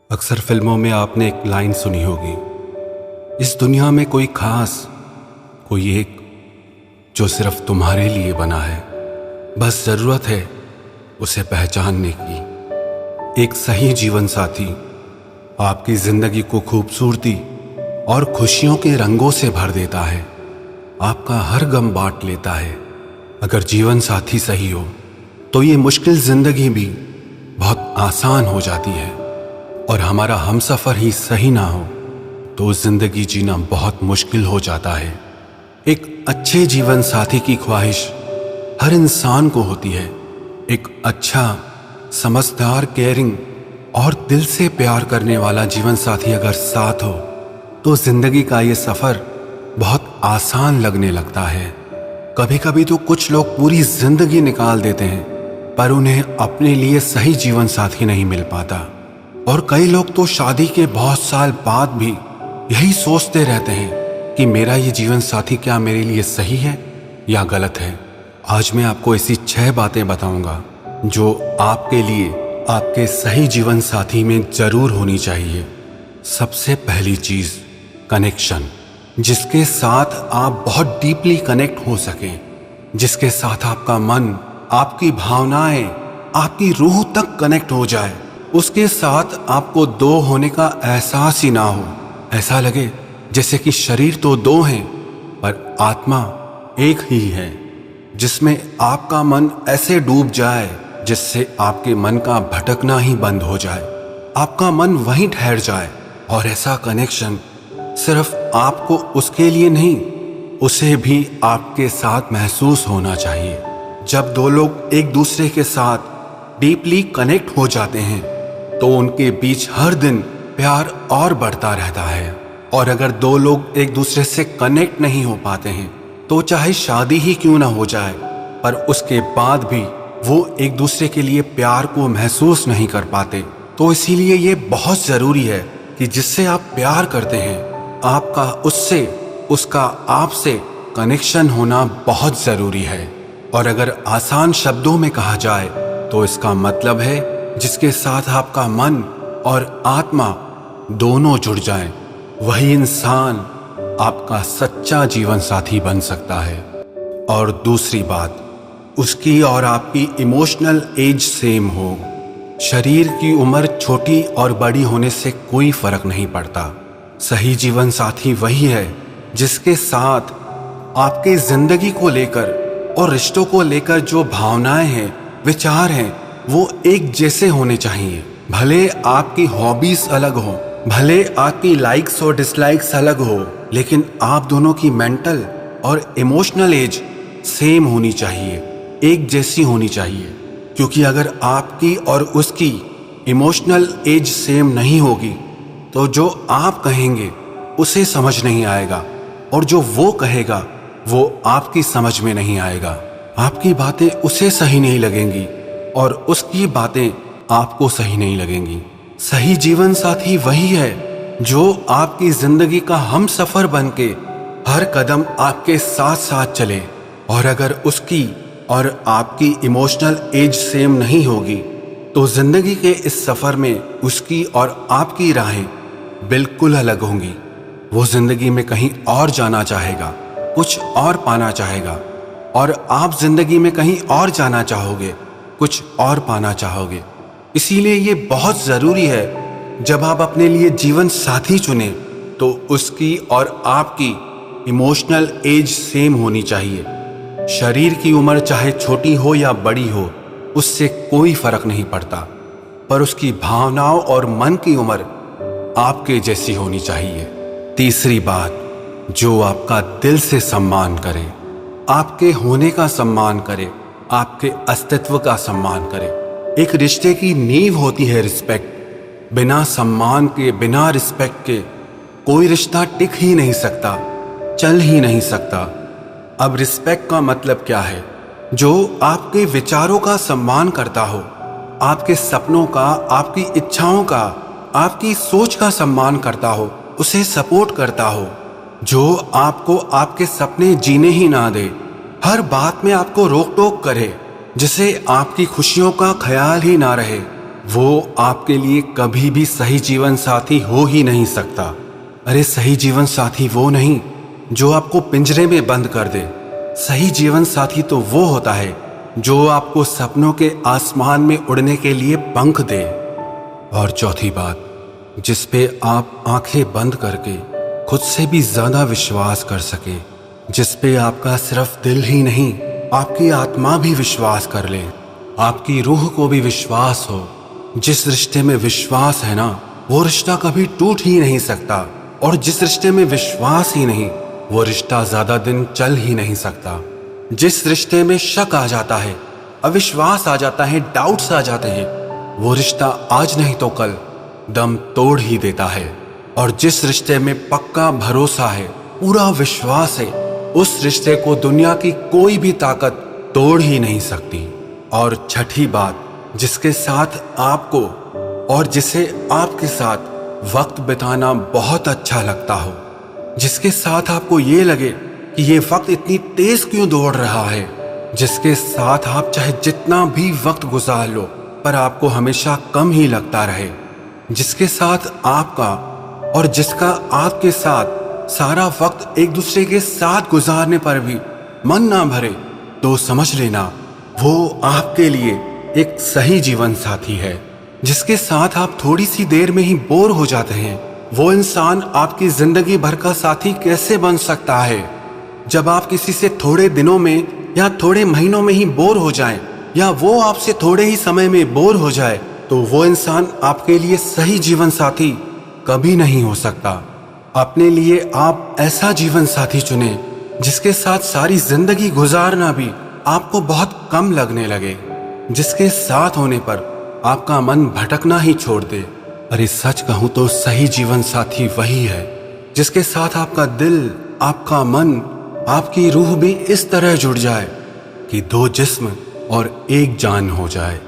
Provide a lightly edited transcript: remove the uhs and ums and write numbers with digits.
अक्सर फिल्मों में आपने एक लाइन सुनी होगी, इस दुनिया में कोई खास, कोई एक जो सिर्फ तुम्हारे लिए बना है। बस जरूरत है उसे पहचानने की। एक सही जीवन साथी आपकी जिंदगी को खूबसूरती और खुशियों के रंगों से भर देता है, आपका हर गम बांट लेता है। अगर जीवन साथी सही हो तो ये मुश्किल जिंदगी भी बहुत आसान हो जाती है, और हमारा हमसफर ही सही ना हो तो जिंदगी जीना बहुत मुश्किल हो जाता है। एक अच्छे जीवन साथी की ख्वाहिश हर इंसान को होती है। एक अच्छा, समझदार, केयरिंग और दिल से प्यार करने वाला जीवन साथी अगर साथ हो तो जिंदगी का ये सफर बहुत आसान लगने लगता है। कभी कभी तो कुछ लोग पूरी जिंदगी निकाल देते हैं पर उन्हें अपने लिए सही जीवन साथी नहीं मिल पाता, और कई लोग तो शादी के बहुत साल बाद भी यही सोचते रहते हैं कि मेरा ये जीवन साथी क्या मेरे लिए सही है या गलत है। आज मैं आपको ऐसी 6 बातें बताऊंगा जो आपके लिए आपके सही जीवन साथी में जरूर होनी चाहिए। सबसे पहली चीज, कनेक्शन। जिसके साथ आप बहुत डीपली कनेक्ट हो सकें, जिसके साथ आपका मन, आपकी भावनाएं, आपकी रूह तक कनेक्ट हो जाए, उसके साथ आपको दो होने का एहसास ही ना हो। ऐसा लगे जैसे कि शरीर तो दो हैं पर आत्मा एक ही है, जिसमें आपका मन ऐसे डूब जाए जिससे आपके मन का भटकना ही बंद हो जाए, आपका मन वहीं ठहर जाए। और ऐसा कनेक्शन सिर्फ आपको उसके लिए नहीं, उसे भी आपके साथ महसूस होना चाहिए। जब दो लोग एक दूसरे के साथ डीपली कनेक्ट हो जाते हैं तो उनके बीच हर दिन प्यार और बढ़ता रहता है। और अगर दो लोग एक दूसरे से कनेक्ट नहीं हो पाते हैं तो चाहे शादी ही क्यों ना हो जाए, पर उसके बाद भी वो एक दूसरे के लिए प्यार को महसूस नहीं कर पाते। तो इसीलिए ये बहुत जरूरी है कि जिससे आप प्यार करते हैं, आपका उससे, उसका आपसे कनेक्शन होना बहुत जरूरी है। और अगर आसान शब्दों में कहा जाए तो इसका मतलब है जिसके साथ आपका मन और आत्मा दोनों जुड़ जाएं, वही इंसान आपका सच्चा जीवन साथी बन सकता है। और दूसरी बात, उसकी और आपकी इमोशनल एज सेम हो। शरीर की उम्र छोटी और बड़ी होने से कोई फर्क नहीं पड़ता। सही जीवन साथी वही है जिसके साथ आपके जिंदगी को लेकर और रिश्तों को लेकर जो भावनाएं हैं, विचार हैं, वो एक जैसे होने चाहिए। भले आपकी हॉबीज अलग हो, भले आपकी लाइक्स और डिसलाइक्स अलग हो, लेकिन आप दोनों की मेंटल और इमोशनल एज सेम होनी चाहिए, एक जैसी होनी चाहिए। क्योंकि अगर आपकी और उसकी इमोशनल एज सेम नहीं होगी तो जो आप कहेंगे उसे समझ नहीं आएगा, और जो वो कहेगा वो आपकी समझ में नहीं आएगा। आपकी बातें उसे सही नहीं लगेंगी और उसकी बातें आपको सही नहीं लगेंगी। सही जीवन साथी वही है जो आपकी जिंदगी का हम सफर बन के हर कदम आपके साथ साथ चले। और अगर उसकी और आपकी इमोशनल एज सेम नहीं होगी तो जिंदगी के इस सफर में उसकी और आपकी राहें बिल्कुल अलग होंगी। वो जिंदगी में कहीं और जाना चाहेगा, कुछ और पाना चाहेगा, और आप जिंदगी में कहीं और जाना चाहोगे, कुछ और पाना चाहोगे। इसीलिए ये बहुत जरूरी है जब आप अपने लिए जीवन साथी चुने तो उसकी और आपकी इमोशनल एज सेम होनी चाहिए। शरीर की उम्र चाहे छोटी हो या बड़ी हो, उससे कोई फर्क नहीं पड़ता, पर उसकी भावनाओं और मन की उम्र आपके जैसी होनी चाहिए। तीसरी बात, जो आपका दिल से सम्मान करे, आपके होने का सम्मान करे, आपके अस्तित्व का सम्मान करे। एक रिश्ते की नींव होती है रिस्पेक्ट। बिना सम्मान के, बिना रिस्पेक्ट के कोई रिश्ता टिक ही नहीं सकता, चल ही नहीं सकता। अब रिस्पेक्ट का मतलब क्या है? जो आपके विचारों का सम्मान करता हो, आपके सपनों का, आपकी इच्छाओं का, आपकी सोच का सम्मान करता हो, उसे सपोर्ट करता हो। जो आपको आपके सपने जीने ही ना दे, हर बात में आपको रोक टोक करे, जिसे आपकी खुशियों का ख्याल ही ना रहे, वो आपके लिए कभी भी सही जीवन साथी हो ही नहीं सकता। अरे सही जीवन साथी वो नहीं जो आपको पिंजरे में बंद कर दे। सही जीवन साथी तो वो होता है जो आपको सपनों के आसमान में उड़ने के लिए पंख दे। और चौथी बात, जिस पे आप आंखें बंद करके खुद से भी ज्यादा विश्वास कर सके, जिस पे आपका सिर्फ दिल ही नहीं आपकी आत्मा भी विश्वास कर ले, आपकी रूह को भी विश्वास हो। जिस रिश्ते में विश्वास है ना, वो रिश्ता कभी टूट ही नहीं सकता। और जिस रिश्ते में विश्वास ही नहीं, वो रिश्ता ज्यादा दिन चल ही नहीं सकता। जिस रिश्ते में शक आ जाता है, अविश्वास आ जाता है, डाउट्स आ जाते हैं, वो रिश्ता आज नहीं तो कल दम तोड़ ही देता है। और जिस रिश्ते में पक्का भरोसा है, पूरा विश्वास है, उस रिश्ते को दुनिया की कोई भी ताकत तोड़ ही नहीं सकती। और छठी बात, जिसके साथ आपको और जिसे आपके साथ वक्त बिताना बहुत अच्छा लगता हो, जिसके साथ आपको ये लगे कि ये वक्त इतनी तेज क्यों दौड़ रहा है, जिसके साथ आप चाहे जितना भी वक्त गुजार लो पर आपको हमेशा कम ही लगता रहे, जिसके साथ आपका और जिसका आपके साथ सारा वक्त एक दूसरे के साथ गुजारने पर भी मन ना भरे, तो समझ लेना वो आपके लिए एक सही जीवन साथी है। जिसके साथ आप थोड़ी सी देर में ही बोर हो जाते हैं, वो इंसान आपकी जिंदगी भर का साथी कैसे बन सकता है। जब आप किसी से थोड़े दिनों में या थोड़े महीनों में ही बोर हो जाएं, या वो आपसे थोड़े ही समय में बोर हो जाए, तो वो इंसान आपके लिए सही जीवन साथी कभी नहीं हो सकता। अपने लिए आप ऐसा जीवन साथी चुने जिसके साथ सारी जिंदगी गुजारना भी आपको बहुत कम लगने लगे, जिसके साथ होने पर आपका मन भटकना ही छोड़ दे। अरे सच कहूं तो सही जीवन साथी वही है जिसके साथ आपका दिल, आपका मन, आपकी रूह भी इस तरह जुड़ जाए कि दो जिस्म और एक जान हो जाए।